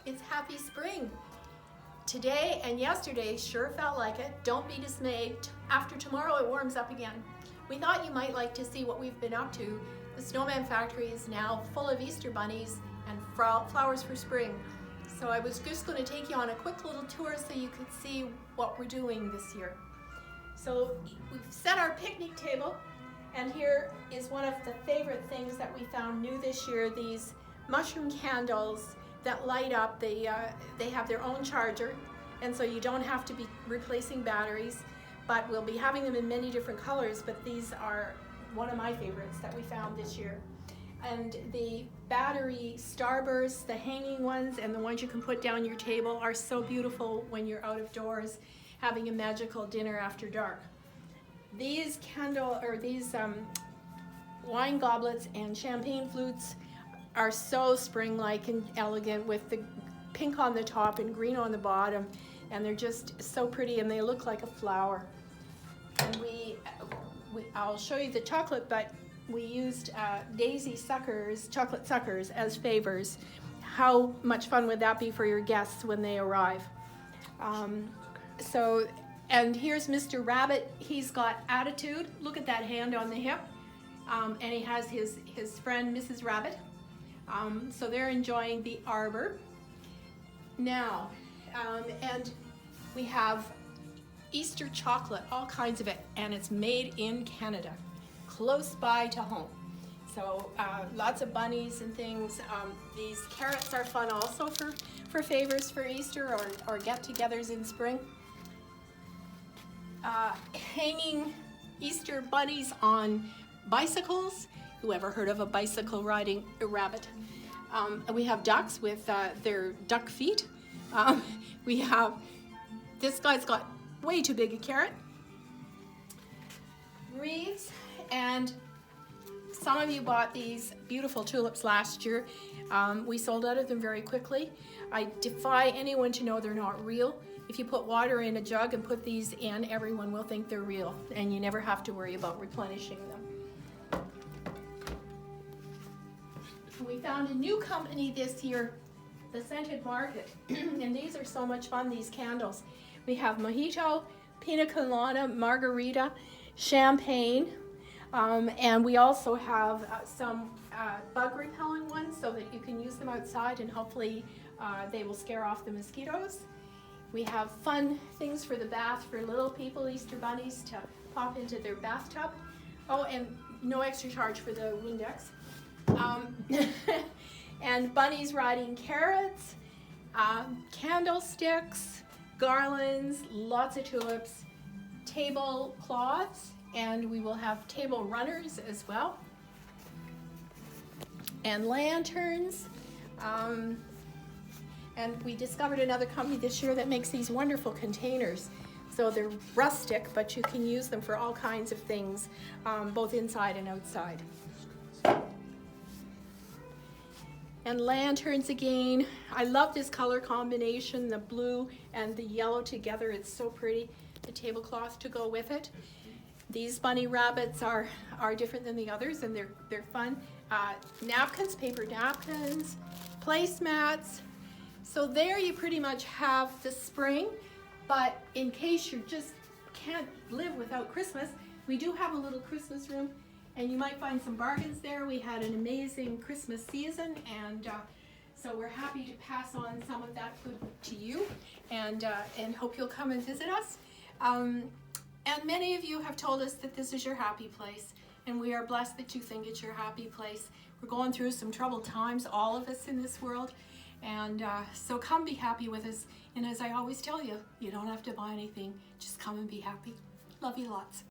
It's happy spring. Today and yesterday sure felt like it. Don't be dismayed. After tomorrow it warms up again. We thought you might like to see what we've been up to. The Snowman factory is now full of Easter bunnies and flowers for spring. So I was just going to take you on a quick little tour so you could see what we're doing this year. So we've set our picnic table, and here is one of the favorite things that we found new this year, these mushroom candles that light up. They have their own charger, and so you don't have to be replacing batteries, but we'll be having them in many different colors, but these are one of my favorites that we found this year. And the battery starbursts, the hanging ones and the ones you can put down your table, are so beautiful when you're out of doors having a magical dinner after dark. These wine goblets and champagne flutes are so spring-like and elegant, with the pink on the top and green on the bottom, and they're just so pretty, and they look like a flower. And I'll show you the chocolate, but we used daisy suckers, chocolate suckers, as favors. How much fun would that be for your guests when they arrive? And here's Mr. Rabbit. He's got attitude. Look at that hand on the hip. And he has his friend, Mrs. Rabbit. So they're enjoying the arbor. Now, and we have Easter chocolate, all kinds of it, and it's made in Canada, close by to home. So lots of bunnies and things. These carrots are fun also for favors for Easter or get-togethers in spring. Hanging Easter bunnies on bicycles. Who ever heard of a bicycle riding a rabbit? We have ducks with their duck feet. We have, this guy's got way too big a carrot. Wreaths, and some of you bought these beautiful tulips last year. We sold out of them very quickly. I defy anyone to know they're not real. If you put water in a jug and put these in, everyone will think they're real, and you never have to worry about replenishing them. We found a new company this year, the Scented Market, and these are so much fun, these candles. We have mojito, pina colada, margarita, champagne, and we also have some bug repellent ones so that you can use them outside, and hopefully they will scare off the mosquitoes. We have fun things for the bath for little people, Easter bunnies, to pop into their bathtub. Oh, and no extra charge for the Windex. And bunnies riding carrots, candlesticks, garlands, lots of tulips, tablecloths, and we will have table runners as well, and lanterns. And we discovered another company this year that makes these wonderful containers. So they're rustic, but you can use them for all kinds of things, both inside and outside. And lanterns again. I love this color combination, the blue and the yellow together. It's so pretty. The tablecloth to go with it. These bunny rabbits are different than the others, and they're fun. Napkins, paper napkins, placemats. So there you pretty much have the spring, but in case you just can't live without Christmas, we do have a little Christmas room, and you might find some bargains there. We had an amazing Christmas season, and so we're happy to pass on some of that food to you, and hope you'll come and visit us. And many of you have told us that this is your happy place, and we are blessed that you think it's your happy place. We're going through some troubled times, all of us in this world, and so come be happy with us. And as I always tell you, you don't have to buy anything, just come and be happy. Love you lots.